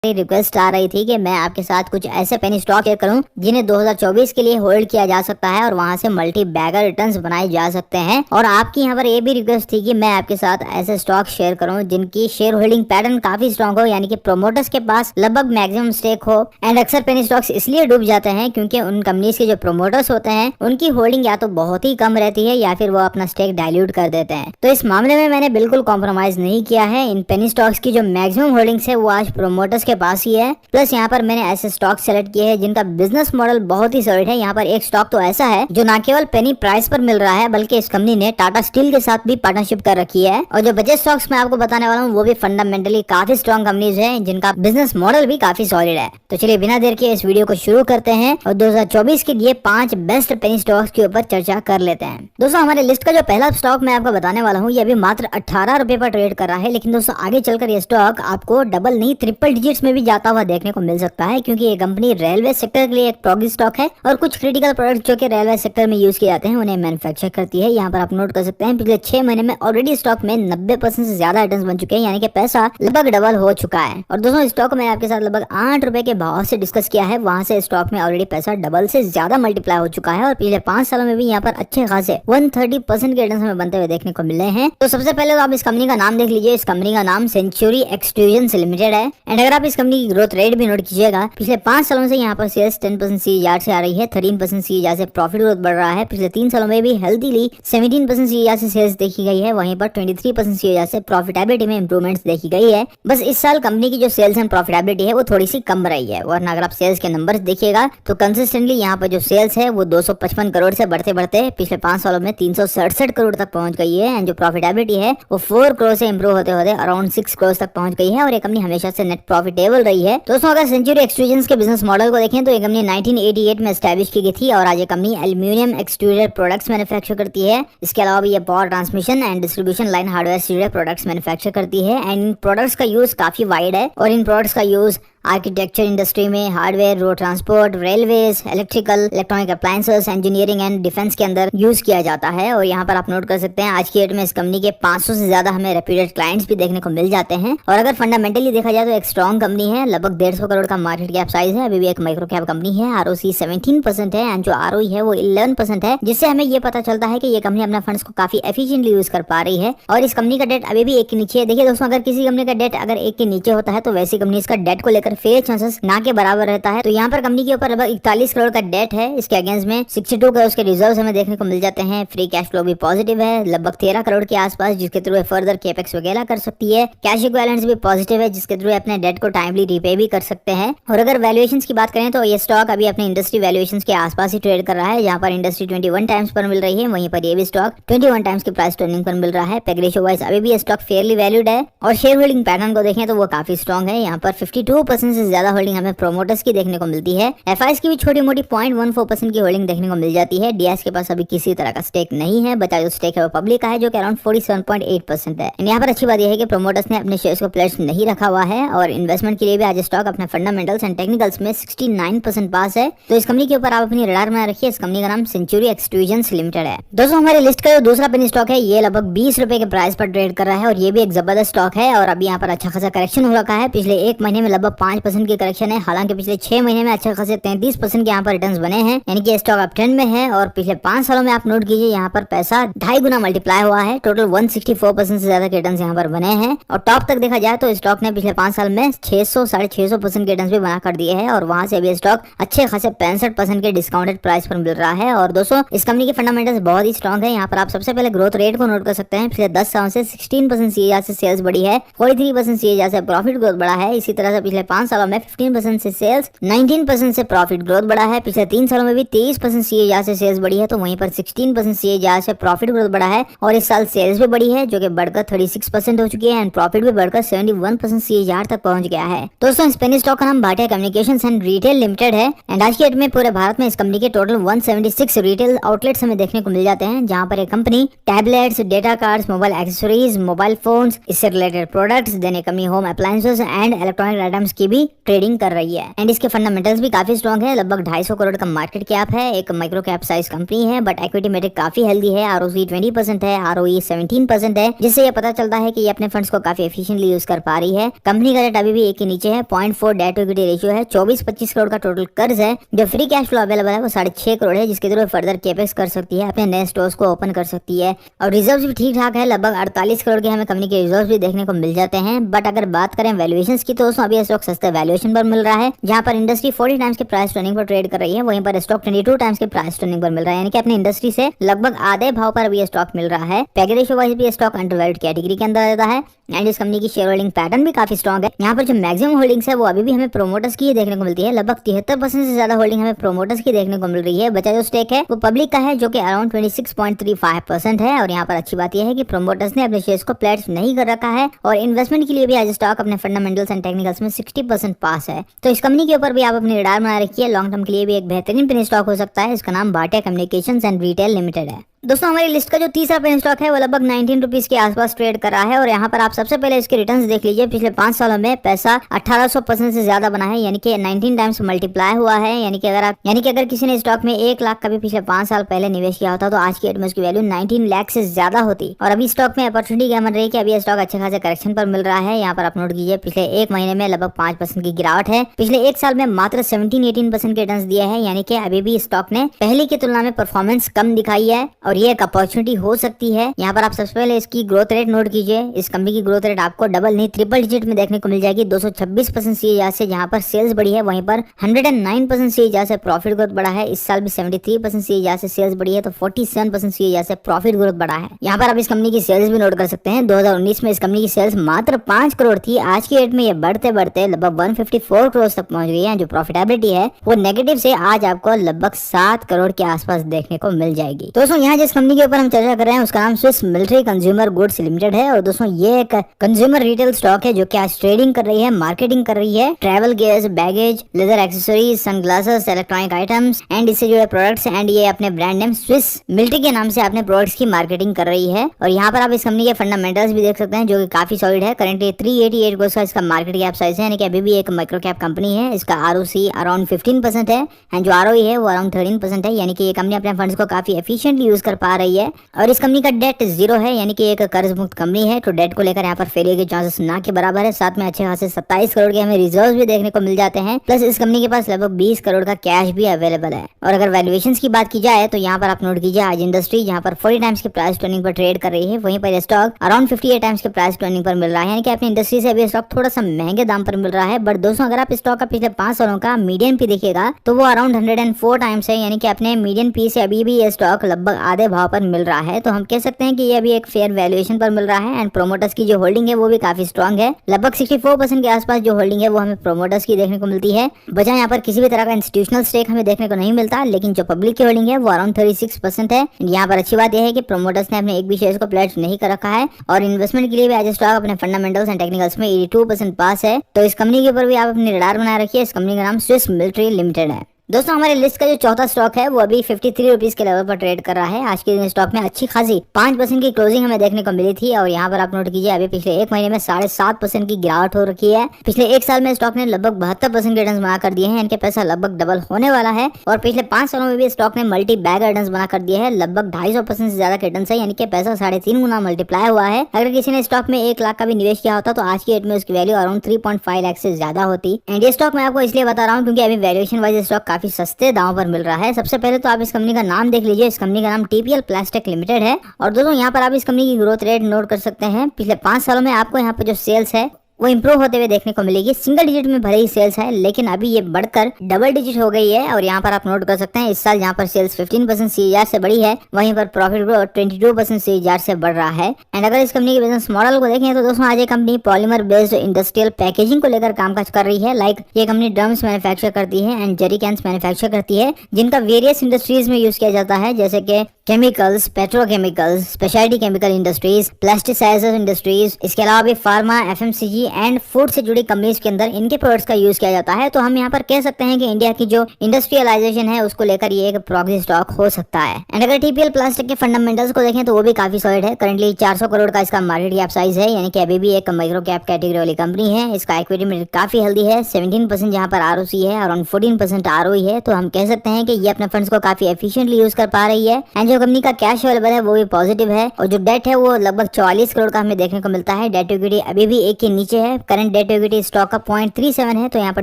Request आ रही थी कि मैं आपके साथ कुछ ऐसे पेनी स्टॉक शेयर करूं जिन्हें 2024 के लिए होल्ड किया जा सकता है और वहां से मल्टी बैगर रिटर्न्स बनाए जा सकते हैं। और आपकी यहाँ पर ये भी रिक्वेस्ट थी कि मैं आपके साथ ऐसे स्टॉक शेयर करूं जिनकी शेयर होल्डिंग पैटर्न काफी स्ट्रॉन्ग हो, यानी कि प्रोमोटर्स के पास लगभग मैक्सिमम स्टेक हो। एंड अक्सर पेनी स्टॉक्स इसलिए डूब जाते हैं क्योंकि उन कंपनीज के जो प्रोमोटर्स होते हैं उनकी होल्डिंग या तो बहुत ही कम रहती है या फिर वो अपना स्टेक डाइल्यूट कर देते हैं। तो इस मामले में मैंने बिल्कुल कॉम्प्रोमाइज नहीं किया है। इन पेनी स्टॉक्स की जो मैक्सिमम होल्डिंग्स है वो आज प्रोमोटर्स के पास ही है। प्लस यहाँ पर मैंने ऐसे स्टॉक सेलेक्ट किए हैं जिनका बिजनेस मॉडल बहुत ही सॉलिड है। यहाँ पर एक स्टॉक तो ऐसा है जो न केवल पेनी प्राइस पर मिल रहा है बल्कि इस कंपनी ने टाटा स्टील के साथ भी पार्टनरशिप कर रखी है। और जो बजट स्टॉक्स मैं आपको बताने वाला हूँ वो भी फंडामेंटली काफी स्ट्रॉन्ग कंपनीज है जिनका बिजनेस मॉडल भी काफी सॉलिड है। तो चलिए बिना देर के इस वीडियो को शुरू करते हैं और 2024 के लिए 5 बेस्ट पेनी स्टॉक्स के ऊपर चर्चा कर लेते हैं। दोस्तों हमारे लिस्ट का जो पहला स्टॉक मैं आपको बताने वाला हूँ ये अभी मात्र 18 रुपए पर ट्रेड कर रहा है। लेकिन दोस्तों आगे चलकर ये स्टॉक आपको डबल नहीं ट्रिपल डिजिट्स में भी जाता हुआ देखने को मिल सकता है, क्योंकि ये कंपनी रेलवे सेक्टर के लिए एक प्रोग्रेस स्टॉक है और कुछ क्रिटिकल प्रोडक्ट जो कि रेलवे सेक्टर में यूज किए जाते हैं उन्हें मैन्युफैक्चर करती है। यहाँ पर आप नोट कर सकते हैं पिछले 6 महीने में ऑलरेडी स्टॉक में 90% से ज्यादा रिटर्न्स बन चुके हैं, यानी कि पैसा लगभग डबल हो चुका है। और दोस्तों स्टॉक मैंने आपके साथ लगभग 8 रुपए के भाव से डिस्कस किया है, वहां से स्टॉक में ऑलरेडी पैसा डबल से ज्यादा मल्टीप्लाई हो चुका है और पिछले 5 सालों में भी यहाँ पर अच्छे खासे 130% के रिटर्न्स हमें बनते हुए देखने को मिले हैं। तो सबसे पहले तो आप इस कंपनी का नाम देख लीजिए। इस कंपनी का नाम सेंचुरी एक्सट्रूजन्स लिमिटेड है। एंड अगर आप इस कंपनी की ग्रोथ रेट भी नोट कीजिएगा, पिछले 5 सालों से यहाँ पर सेल्स 10% सीएजीआर से आ रही है, 13% सीएजीआर से प्रॉफिट ग्रोथ बढ़ रहा है। पिछले 3 सालों में भी हेल्थीली 17% सीएजीआर से सेल्स देखी गई है, वहीं पर 23% सीएजीआर से प्रॉफिटेबिलिटी में इंप्रूवमेंट्स देखी गई है। बस इस साल कंपनी की जो सेल्स एंड प्रॉफिटेबिलिटी है वो थोड़ी सी कम रही है, वरना अगर आप सेल्स के नंबर्स देखिएगा तो कंसिस्टेंटली यहाँ पर जो सेल्स है वो 255 करोड़ से बढ़ते बढ़ते पिछले 5 सालों में 367 करोड़ तक पहुंच गई है। एंड जो प्रॉफिटेबिलिटी है वो 4 करोड़ से इंप्रूव होते होते अराउंड 6 करोड़ तक पहुंच गई है और ये कंपनी हमेशा से नेट प्रॉफिटेबल रही है। दोस्तों अगर सेंचुरी एक्सट्रूजन्स के बिजनेस मॉडल को देखें तो ये कंपनी 1988 में एस्टैब्लिश की गई थी और आज ये company aluminium extruded products manufacture करती है। इसके अलावा भी ये power transmission and distribution line hardware extruded products manufacture करती है। एंड इन प्रोडक्ट्स का यूज काफी वाइड है और इन प्रोडक्ट्स का यूज आर्किटेक्चर इंडस्ट्री में, hardware, road transport, railways, electrical, electronic appliances, engineering and defence के अंदर यूज किया जाता है। और यहाँ पर आप नोट कर सकते हैं आज की डेट में इस कंपनी के 500 से ज्यादा हमें रेप्यूटेड क्लाइंट्स भी देखने को मिल जाते हैं। और अगर फंडामेंटली देखा जाए तो एक स्ट्रॉन्ग कंपनी है, लगभग 150 करोड़ का मार्केट कैप साइज है, अभी भी एक माइक्रो कैप कंपनी है। आरओसी 17% है एंड जो आरओई है वो 11% है, जिससे हमें ये पता चलता है कि ये कंपनी अपना फंड्स को काफी एफिशिएंटली यूज कर पा रही है। और इस कंपनी का डेट अभी भी 1 के नीचे है। देखिए दोस्तों अगर किसी कंपनी का डेट अगर 1 के नीचे होता है तो वैसी कंपनी इसका डेट को लेकर फेयर चांसेस ना के बराबर रहता है। तो यहाँ पर कंपनी के ऊपर लगभग 41 करोड़ का डेट है, इसके अगेंस्ट में 62 करोड़ के रिजर्व्स हमें देखने को मिल जाते हैं। फ्री कैश फ्लो भी पॉजिटिव है, लगभग 13 करोड़ के आसपास, जिसके थ्रू फर्दर कैपेक्स वगैरह कर सकती है। कैश इक्विवेलेंट्स भी पॉजिटिव है, जिसके थ्रू अपने डेट को टाइमली रीपे भी कर सकते हैं। और अगर वैल्यूएशंस की बात करें तो ये स्टॉक अभी अपने इंडस्ट्री वैल्यूएशंस के आसपास ही ट्रेड कर रहा है, जहाँ पर इंडस्ट्री 21 टाइम्स पर मिल रही है, वहीं पर ये भी स्टॉक 21 टाइम्स की प्राइस टर्निंग पर मिल रहा है। पेग रेशियो वाइज अभी भी स्टॉक फेयरली वैल्यूड है और शेयर होल्डिंग पैटर्न को देखें तो वो काफी स्ट्रॉन्ग है। यहाँ पर 52% से ज्यादा होल्डिंग हमें प्रोमोटर्स की देखने को मिलती है। एफआईएस की भी छोटी मोटी 0.14% की होल्डिंग देखने को मिल जाती है। डीएस के पास अभी किसी तरह का स्टेक नहीं है, बचा जो स्टेक है वो पब्लिक का है जो कि अराउंड 47.8% है। यहाँ पर अच्छी बात यह है कि प्रोमोटर्स ने अपने शेयर्स को प्लेस नहीं रखा हुआ है और इन्वेस्टमेंट के लिए भी आज स्टॉक अपने फंडामेंटल्स एंड टेक्निकल्स में 69% पास है। तो इस कंपनी के ऊपर आप अपनी रडार में रखिए। इस कंपनी का नाम सेंचुरी एक्सट्रूजन्स लिमिटेड है। दोस्तों हमारे लिस्ट का जो दूसरा पेनी स्टॉक है ये लगभग 20 रुपए के प्राइस पर ट्रेड कर रहा है और ये भी एक जबरदस्त स्टॉक है और अभी यहाँ पर अच्छा खासा करेक्शन हो रखा है। पिछले 1 महीने में लगभग 5% की करेक्शन है, हालांकि पिछले 6 महीने में अच्छे खासे 33% के यहाँ पर रिटर्न्स बने हैं, यानी कि स्टॉक अप ट्रेंड में है। और पिछले 5 सालों में आप नोट कीजिए यहाँ पर पैसा 2.5 गुना मल्टीप्लाई हुआ है। टोटल 164% से ज्यादा के रिटर्न्स यहाँ पर बने हैं। और टॉप तक देखा जाए तो स्टॉक ने पिछले 5 साल में 600-650% के रिटर्न्स भी बना कर दिए हैं और वहां से अभी स्टॉक अच्छे खासे 65% के डिस्काउंटेड प्राइस पर मिल रहा है। और दोस्तों इस कंपनी के फंडामेंटल्स बहुत ही स्ट्रॉन्ग है। यहाँ पर आप सबसे पहले ग्रोथ रेट को नोट कर सकते हैं। पिछले 10 सालों से 16% सीएजीआर से सेल्स बढ़ी है, 43% सीएजीआर से प्रॉफिट ग्रोथ बढ़ा है। इसी तरह से पिछले 5 सालों में 15% से सेल्स, 19% से प्रॉफिट ग्रोथ बढ़ा है। पिछले 3 सालों में भी 23% सीएजीआर से सेल्स बढ़ी है, तो वहीं पर 16% सीएजीआर से प्रॉफिट ग्रोथ बढ़ा है। और इस साल सेल्स भी बढ़ी है जो कि बढ़कर 36% हो चुकी है एंड प्रॉफिट भी बढ़कर 71% सीएजीआर तक पहुंच गया है। दोस्तों इस पेनी स्टॉक का नाम Bhatia communications and retail limited है एंड आज की डेट में पूरे भारत में इस कंपनी के टोटल 176 रिटेल आउटलेट्स हमें देखने को मिल जाते हैं, जहां पर एक company tablets, data cards, mobile accessories, mobile phones, इससे रिलेटेड प्रोडक्ट्स, देन एक company home appliances and electronic items की भी ट्रेडिंग कर रही है एंड इसके फंडामेंटल्स भी काफी स्ट्रॉन्ग है। लगभग 250 करोड़ का मार्केट कैप है, एक माइक्रो कैप साइज कंपनी है, बट इक्विटी मेट्रिक काफी हेल्दी है। ROC 20% है, ROE 17% है, जिससे ये पता चलता है कि ये अपने फंड्स को काफी एफिशिएंटली यूज कर पा रही है। कंपनी का डेट अभी भी एक के नीचे है, 0.4 डेट टू इक्विटी रेशियो है, 24-25 करोड़ का टोटल कर्ज है। जो फ्री कैश फ्लो अवेलेबल है वो 6.5 करोड़ है, जिसके थ्रू फर्दर कैपेक्स कर सकती है, अपने नए स्टोर्स को ओपन कर सकती है। और रिजर्व भी ठीक ठाक है, लगभग 48 करोड़ के हमें कंपनी के रिजर्व भी देखने को मिल जाते हैं। बट अगर बात करें वैल्यूएशन की तो दोस्तों अभी स्टॉक सस्ते वैल्यूएशन पर मिल रहा है, जहां पर इंडस्ट्री 40 टाइम्स के प्राइस टर्निंग पर ट्रेड कर रही है, वहीं पर स्टॉक 22 टाइम्स के प्राइस टर्निंग पर मिल रहा है, यानी कि अपनी इंडस्ट्री से लगभग आधे भाव पर अभी स्टॉक मिल रहा है। पैकेज रेशियो वाइज भी स्टॉक अंडरवैल्यूड कैटेगरी के अंदर रहता है एंड इस कंपनी की शेयर होल्डिंग पैटर्न भी काफी स्ट्रॉन्ग है। यहाँ पर जो मैक्सिमम होल्डिंग्स है वो अभी भी हमें प्रोमोटर्स की देखने को मिलती है, लगभग 73% से ज्यादा होल्डिंग हमें प्रोमोटर्स की देखने को मिल रही है। बचा जो स्टेक है वो पब्लिक का है, जो कि अराउंड 26.35% है। और यहाँ पर अच्छी बात यह है कि प्रोमोटर्स ने अपने शेयर्स को प्लेड्ज नहीं कर रखा है और इन्वेस्टमेंट के लिए भी आज स्टॉक अपने फंडामेंटल्स एंड टेक्निकल्स में 60% पास है। तो इस कंपनी के ऊपर भी आप अपनी रिडार बना रखिए, लॉन्ग टर्म के लिए भी एक बेहतरीन पेनी स्टॉक हो सकता है। इसका नाम Bhatia communications and retail limited है। दोस्तों हमारी लिस्ट का जो तीसरा पेनी स्टॉक है वो लगभग 19 रुपीज के आसपास ट्रेड कर रहा है और यहाँ पर आप सबसे पहले इसके रिटर्न्स देख लीजिए। पिछले 5 सालों में पैसा 1800% से ज्यादा बना है, यानी कि 19 टाइम्स मल्टीप्लाई हुआ है। यानी कि अगर किसी ने स्टॉक में 1 लाख का भी पिछले 5 साल पहले निवेश किया होता तो आज की डेट में उसकी वैल्यू 19 लाख से ज्यादा होती। और अभी स्टॉक में अपॉर्चुनिटी क्या बन रही है कि अभी स्टॉक अच्छे खासे करेक्शन पर मिल रहा है। यहाँ पर आप नोट कीजिए, पिछले 1 महीने में लगभग 5% की गिरावट है, पिछले 1 साल में मात्र 17-18% के रिटर्न्स दिए हैं, यानी कि अभी भी स्टॉक ने पहले की तुलना में परफॉर्मेंस कम दिखाई है और ये एक अपॉर्चुनिटी हो सकती है। यहाँ पर आप सबसे पहले इसकी ग्रोथ रेट नोट कीजिए। इस कंपनी की ग्रोथ रेट आपको डबल नहीं ट्रिपल डिजिट में देखने को मिल जाएगी। 226% CAGR से जहाँ पर सेल्स बढ़ी है, वहीं पर 109% CAGR से प्रॉफिट ग्रोथ बढ़ा है। इस साल भी 73% CAGR से सेल्स बढ़ी है, तो 47% CAGR से प्रॉफिट ग्रोथ बढ़ा है। यहाँ पर आप इस कंपनी की सेल्स भी नोट कर सकते हैं। 2019 में इस कंपनी की सेल्स मात्र 5 करोड़ थी, आज की डेट में ये बढ़ते बढ़ते लगभग 154 करोड़ तक पहुंच गई है। जो प्रॉफिटेबिलिटी है वो नेगेटिव से आज आपको लगभग 7 करोड़ के आसपास देखने को मिल जाएगी। दोस्तों यहाँ जिस कंपनी के ऊपर हम चर्चा कर रहे हैं उसका नाम Swiss military consumer goods limited है। और दोस्तों ये एक कंज्यूमर रिटेल स्टॉक है जो कि आज ट्रेडिंग कर रही है, मार्केटिंग कर रही है, travel gears, baggage, leather accessories, sunglasses, electronic items and इससे जुड़े प्रोडक्ट्स एंड ये अपने ब्रांड नेम स्विस मिलिट्री के नाम से अपने प्रोडक्ट्स की मार्केटिंग कर रही है। और यहाँ पर आप इस कंपनी के फंडामेंटल्स भी देख सकते हैं जो कि काफी सॉलिड है। करेंटली 388 करोड़ का इसका मार्केट कैप साइज है, यानी कि अभी भी एक माइक्रो कैप कंपनी है। इसका ROC अराउंड 15% है एंड जो ROE है वो अराउंड 13% है, यानी कि ये कंपनी अपने फंड्स को काफी एफिशिएंटली यूज कर पा रही है। और इस कंपनी का डेट 0 है, यानी कि एक कर्ज मुक्त कंपनी है, तो डेट को लेकर यहाँ पर फेलियर के चांसेस ना के बराबर है। साथ में अच्छे खासे 27 करोड़ के हमें रिजर्व भी देखने को मिल जाते हैं, प्लस इस कंपनी के पास लगभग 20 करोड़ का कैश भी अवेलेबल है। और अगर वैल्यूएशन की बात की जाए तो यहाँ पर आप नोट कीजिए, आज इंडस्ट्री जहाँ पर 40 टाइम्स के प्राइस टर्निंग पर ट्रेड कर रही है, वहीं पर स्टॉक अराउंड 58 टाइम्स के प्राइस टर्निंग पर मिल रहा है, यानी कि अपनी इंडस्ट्री से अभी स्टॉक थोड़ा सा महंगे दाम पर मिल रहा है। बट दोस्तों अगर आप स्टॉक का पिछले 5 सालों का मीडियन पी देखिएगा तो वो अराउंड 104 टाइम्स है, यानी कि अपने मीडियन पी से अभी भी ये स्टॉक लगभग आधे भाव पर मिल रहा है। तो हम कह सकते हैं कि ये अभी एक फेयर वैल्यूएशन पर मिल रहा है एंड प्रोमोटर्स की जो होल्डिंग है वो भी काफी स्ट्रॉन्ग है। लगभग 64% के आसपास जो होल्डिंग है वो हमें प्रोमोटर्स की देखने को मिलती है। बचा यहाँ पर किसी भी तरह का इंस्टीट्यूशनल स्टेक हमें देखने को नहीं मिलता, लेकिन जो पब्लिक की होल्डिंग है वो अराउंड 36% है। यहाँ पर अच्छी बात यह है कि प्रोमोटर्स ने अपने एक भी शेयर को प्लेड्ज नहीं कर रखा है और इन्वेस्टमेंट के लिए भी आज स्टॉक अपने फंडामेंटल्स एंड टेक्निकल्स में 82% पास है। तो इस कंपनी के ऊपर भी आप अपनी रडार बना रखिए। इस कंपनी का नाम स्विस मिलिट्री लिमिटेड है। दोस्तों हमारे लिस्ट का जो चौथा स्टॉक है वो अभी 53 रुपीज के लेवल पर ट्रेड कर रहा है। आज के दिन स्टॉक में अच्छी खासी 5% की क्लोजिंग हमें देखने को मिली थी और यहाँ पर आप नोट कीजिए, अभी पिछले 1 महीने में 7.5% की गिरावट हो रखी है। पिछले 1 साल में स्टॉक ने लगभग 72% के रिटर्न्स बना कर दिए हैं, इनके पैसा लगभग डबल होने वाला है। और पिछले 5 सालों में भी स्टॉक ने मल्टी बैग रिटर्न्स बना कर दिए हैं, लगभग 250% से ज्यादा के रिटर्न्स है, यानी कि पैसा 3.5 गुना मल्टीप्लाई हुआ है। अगर किसी ने स्टॉक में 1 लाख का भी निवेश किया होता तो आज की डेट में उसकी वैल्यू अराउंड 3.5 लाख से ज्यादा होती। एंड ये स्टॉक मैं आपको इसलिए बता रहा हूँ क्योंकि अभी वैल्यूएशन वाइज स्टॉक काफी सस्ते दाम मिल रहा है। सबसे पहले तो आप इस कंपनी का नाम देख लीजिए। इस कंपनी का नाम TPL प्लास्टिक लिमिटेड है। और दोस्तों यहाँ पर आप इस कंपनी की ग्रोथ रेट नोट कर सकते हैं। पिछले 5 सालों में आपको यहाँ पर जो सेल्स है वो इंप्रूव होते हुए देखने को मिलेगी। सिंगल डिजिट में भले ही सेल्स है, लेकिन अभी ये बढ़कर डबल डिजिट हो गई है। और यहाँ पर आप नोट कर सकते हैं, इस साल जहाँ पर सेल्स 15% CAGR से बढ़ी है, वहीं पर प्रॉफिट ग्रोथ 22% CAGR से बढ़ रहा है। एंड अगर इस कंपनी के बिजनेस मॉडल को देखें तो दोस्तों आज ये company polymer based industrial packaging को लेकर कामकाज कर रही है। लाइक ये कंपनी ड्रम्स मैन्युफैक्चर करती है एंड जेरी कैंस मैन्युफैक्चर करती है, जिनका वेरियस इंडस्ट्रीज में यूज किया जाता है, जैसे कि chemicals, petrochemicals, speciality chemical industries, plasticiser industries, इसके अलावा भी फार्मा, एफएमसीजी एंड फूड से जुड़ी कंपनीज के अंदर इनके प्रोडक्ट्स का यूज किया जाता है। तो हम यहाँ पर कह सकते हैं कि इंडिया की जो इंडस्ट्रियलाइजेशन है उसको लेकर ये एक प्रॉक्सी स्टॉक हो सकता है। एंड अगर टीपीएल प्लास्टिक के फंडामेंटल्स को देखें तो वो भी काफी सॉलिड है। करंटली 400 करोड़ का इसका मार्केट कैप साइज है, यानी कि अभी भी एक माइक्रो कैप कैटेगरी वाली कंपनी है। इसका इक्विटी में काफी हेल्दी है, 17% यहाँ पर आरओसी है, अराउंड 14% आरओई है। तो हम कह सकते हैं कि ये अपने फंड्स को काफी एफिशिएंटली यूज कर पा रही है। एंड जो कंपनी का कैश अवेलेबल है वो भी पॉजिटिव है, और जो डेट है वो लगभग 44 करोड़ का हमें देखने को मिलता है। डेट इक्विटी अभी भी 1 के नीचे है। करंट डेट इक्विटी स्टॉक का 0.37 है, तो यहाँ पर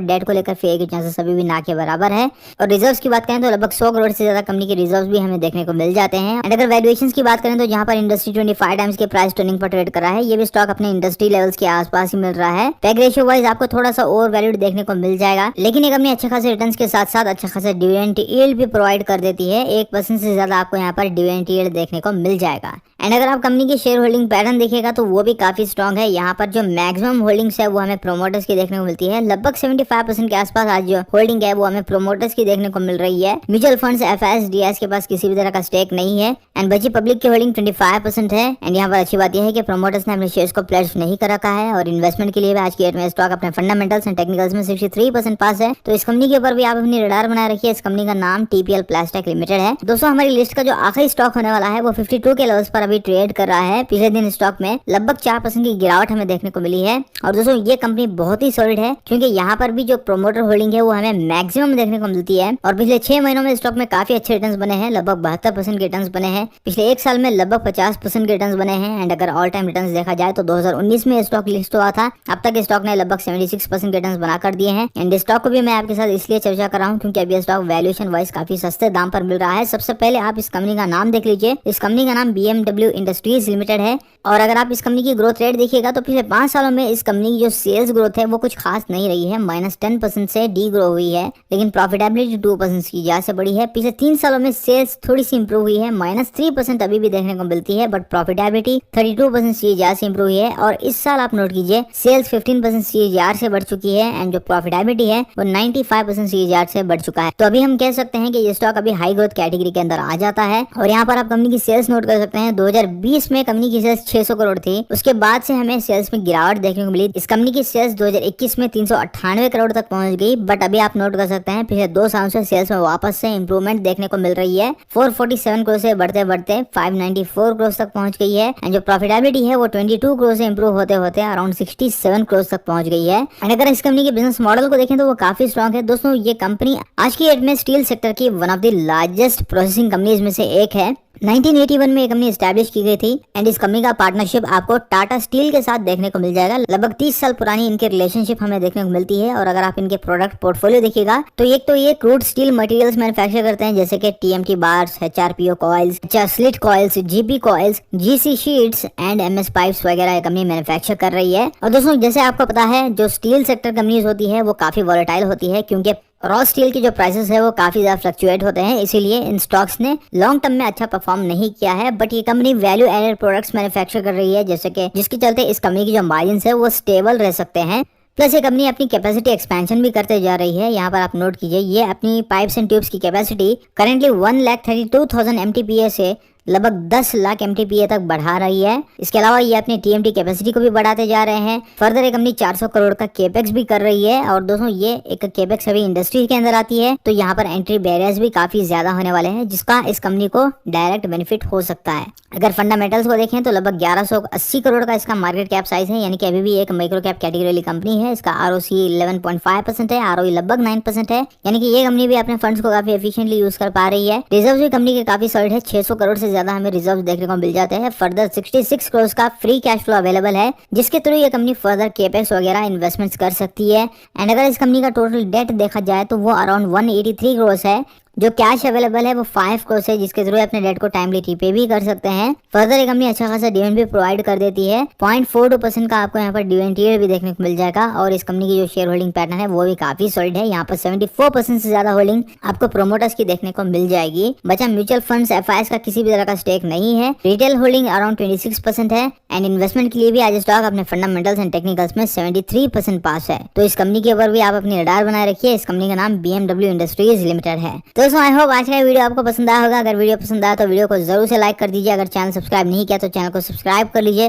डेट को लेकर फेयर के चांसेस अभी भी ना के बराबर है। और रिजर्व्स की बात करें तो लगभग 100 करोड़ से ज्यादा कंपनी के रिजर्व्स भी हमें देखने को मिल जाते हैं। एंड अगर वैल्यूएशंस की बात करें तो जहाँ पर इंडस्ट्री 25 टाइम्स के प्राइस टर्निंग पर ट्रेड कर रहा है, ये भी स्टॉक अपने इंडस्ट्री लेवल्स के आसपास ही मिल रहा है। पैग रेशियो वाइज आपको थोड़ा सा ओवर वैल्यूड देखने को मिल जाएगा, लेकिन ये कंपनी अच्छे खासे रिटर्न्स के साथ साथ अच्छा खासा डिविडेंड यील्ड भी प्रोवाइड कर देती है। 1% से ज्यादा आपको यहाँ पर डिविडेंड यील्ड देखने को मिल जाएगा। एंड अगर आप कंपनी की शेयर होल्डिंग पैटर्न देखिएगा तो वो भी काफी स्ट्रॉन्ग है। यहाँ पर जो मैक्सिमम होल्डिंग्स है वो हमें प्रोमोटर्स की देखने को मिलती है। लगभग 75% के आसपास आज जो होल्डिंग है वो हमें प्रोमोटर्स की देखने को मिल रही है। म्यूचुअल फंड्स, एफआईएस, डीआईएस के पास किसी भी तरह का स्टेक नहीं है। एंड बची पब्लिक की होल्डिंग 25% है। एंड यहाँ पर अच्छी बात यह है कि प्रोमोटर्स ने अपने शेयर्स को प्लेज नहीं कर रखा है, और इन्वेस्टमेंट के लिए भी आज की डेट में स्टॉक अपने फंडामेंटल्स एंड टेक्निकल्स में 63% पास है। तो इस कंपनी के ऊपर भी आप अपनी रडार बनाए रखिए। इस कंपनी का नाम टीपीएल प्लास्टिक लिमिटेड है। दोस्तों, हमारी लिस्ट का जो आखिरी स्टॉक होने वाला है वो 52 के लेवल्स पर अभी ट्रेड कर रहा है। पिछले दिन स्टॉक में लगभग 4% की गिरावट हमें देखने को मिली है। और दोस्तों, ये कंपनी बहुत ही सॉलिड है, क्योंकि यहाँ पर भी जो प्रोमोटर होल्डिंग है वो हमें मैक्सिमम देखने को मिलती है। और पिछले 6 महीनों में स्टॉक में काफी अच्छे रिटर्न्स बने हैं। लगभग 72% के रिटर्न्स बने हैं। पिछले 1 साल में लगभग 50% के रिटर्न्स बने हैं। एंड अगर ऑल टाइम रिटर्न्स देखा जाए तो 2019 में स्टॉक लिस्ट हुआ था। अब तक स्टॉक ने लगभग 76% के रिटर्न्स बना कर दिए हैं। एंड स्टॉक को भी मैं आपके साथ इसलिए चर्चा कर रहा हूँ क्योंकि अभी स्टॉक वैल्यूएशन वाइज काफी सस्ते दाम पर मिल रहा है। सबसे पहले आप इस कंपनी का नाम देख लीजिए। इस कंपनी का नाम BMW इंडस्ट्रीज लिमिटेड है। और अगर आप इस कंपनी की ग्रोथ रेट देखिएगा तो पिछले 5 सालों में इस कंपनी की जो सेल्स ग्रोथ है वो कुछ खास नहीं रही है, -10% से डी ग्रो हुई है। लेकिन प्रॉफिटेबिलिटी 2% की ज्यादा से बड़ी है। पिछले 3 सालों में सेल्स थोड़ी सी इंप्रूव हुई है, -3% अभी भी देखने को मिलती है, बट प्रॉफिटेबिलिटी 32% से ज्यादा से इंप्रूव हुई है। और इस साल आप नोट कीजिए सेल्स 15% CAGR से बढ़ चुकी है, एंड जो प्रॉफिटेबिलिटी है वो 95% CAGR से बढ़ चुका है। तो अभी हम कह सकते हैं कि ये स्टॉक अभी हाई ग्रोथ कैटेगरी के अंदर आ जाता है। और यहाँ पर आप कंपनी की सेल्स नोट कर सकते हैं। 2020 में कंपनी की सेल्स 600 करोड़ थी। उसके बाद से हमें सेल्स में गिरावट देखने को मिली। इस कंपनी की सेल्स 2021 में 398 करोड़ तक पहुंच गई, बट अभी आप नोट कर सकते हैं पिछले 2 सालों से सेल्स में वापस से इंप्रूवमेंट देखने को मिल रही है। 447 करोड़ से बढ़ते बढ़ते 594 करोड़ तक पहुंच गई है। एंड जो प्रॉफिटेबिलिटी है वो 22 करोड़ से इंप्रूव होते होते अराउंड 67 करोड़ तक पहुंच गई है। एंड अगर इस कंपनी के बिजनेस मॉडल को देखें तो वो काफी स्ट्रॉन्ग है। दोस्तों, ये कंपनी आज की डेट में स्टील सेक्टर की one of the largest processing companies में से एक है। 1981 में ये कंपनी एस्टैब्लिश की गई थी। एंड इस कंपनी का पार्टनरशिप आपको टाटा स्टील के साथ देखने को मिल जाएगा। लगभग 30 साल पुरानी इनकी रिलेशनशिप हमें देखने को मिलती है। और अगर आप इनके प्रोडक्ट पोर्टफोलियो देखिएगा तो ये क्रूड स्टील मटेरियल्स मैन्युफैक्चर करते हैं, जैसे कि TMT bars, HRPO coils, slit coils, GP coils, GC sheets and MS pipes वगैरह ये कंपनी मैन्युफैक्चर कर रही है। और दोस्तों, जैसे आपको पता है जो स्टील सेक्टर कंपनीज होती है वो काफी वॉलेटाइल होती है, क्योंकि रॉ स्टील की जो प्राइसेस है वो काफी ज्यादा फ्लक्चुएट होते हैं। इसीलिए इन स्टॉक्स ने लॉन्ग टर्म में अच्छा परफॉर्म नहीं किया है। बट ये company value added products manufacture कर रही है, जैसे कि जिसके चलते इस कंपनी की जो मार्जिन है वो स्टेबल रह सकते हैं। प्लस ये कंपनी अपनी कैपेसिटी एक्सपेंशन भी करते जा रही है। यहाँ पर आप नोट कीजिए, ये अपनी पाइप्स एंड ट्यूब्स की कैपेसिटी करेंटली 1,32,000 MTPA से लगभग 10 लाख MTPA तक बढ़ा रही है। इसके अलावा ये अपनी TMT कैपेसिटी को भी बढ़ाते जा रहे हैं। फर्दर ये कंपनी 400 करोड़ का केपेक्स भी कर रही है। और दोस्तों, ये एक केपेक्स अभी इंडस्ट्री के अंदर आती है, तो यहाँ पर एंट्री बैरियर्स भी काफी ज्यादा होने वाले हैं, जिसका इस कंपनी को डायरेक्ट बेनिफिट हो सकता है। अगर फंडामेंटल्स को देखें तो लगभग 1180 करोड़ का इसका मार्केट कैप साइज है, यानी कि अभी भी एक माइक्रो कैप कैटेगरी वाली कंपनी है। इसका ROC 11.5% है, ROE लगभग 9% है, यानी कि ये कंपनी भी अपने फंड्स को काफी एफिशिएंटली यूज कर पा रही है। रिजर्व भी कंपनी के काफी सॉलिड है, 600 करोड़ से ज्यादा हमें रिजर्व देखने को मिल जाते हैं। फर्दर 66 करोड़ का फ्री कैश फ्लो अवेलेबल है, जिसके थ्रू ये कंपनी फर्दर केपेक्स वगैरह इन्वेस्टमेंट्स कर सकती है। एंड अगर इस कंपनी का टोटल डेट देखा जाए तो वो अराउंड 183 करोड़ है। जो कैश अवेलेबल है वो 5 करोड़ है, जिसके थ्रू अपने डेट को टाइमली रीपे भी कर सकते हैं। फर्दर ये कंपनी अच्छा खासा डिविडेंड भी प्रोवाइड कर देती है। 0.42% का आपको यहाँ पर डिविडेंड यील्ड भी देखने को मिल जाएगा। और इस कंपनी की जो शेयर होल्डिंग पैटर्न है वो भी काफी सॉलिड है। यहाँ पर 74% से ज्यादा होल्डिंग आपको प्रोमोटर्स की देखने को मिल जाएगी। बचा म्यूचुअल फंड्स, FIs का किसी भी तरह का स्टेक नहीं है। रिटेल होल्डिंग अराउंड 26% है। एंड इन्वेस्टमेंट के लिए भी आज स्टॉक अपने फंडामेंटल्स एंड टेक्निकल्स में 73% पास है। तो इस कंपनी के ऊपर भी आप अपनी रडार बनाए रखिए। इस कंपनी का नाम BMW इंडस्ट्रीज लिमिटेड है। तो दोस्तों आई होप आज का वीडियो आपको पसंद आया होगा। अगर वीडियो पसंद आया तो वीडियो को जरूर से लाइक कर दीजिए। अगर चैनल सब्सक्राइब नहीं किया तो चैनल को सब्सक्राइब कर लीजिए।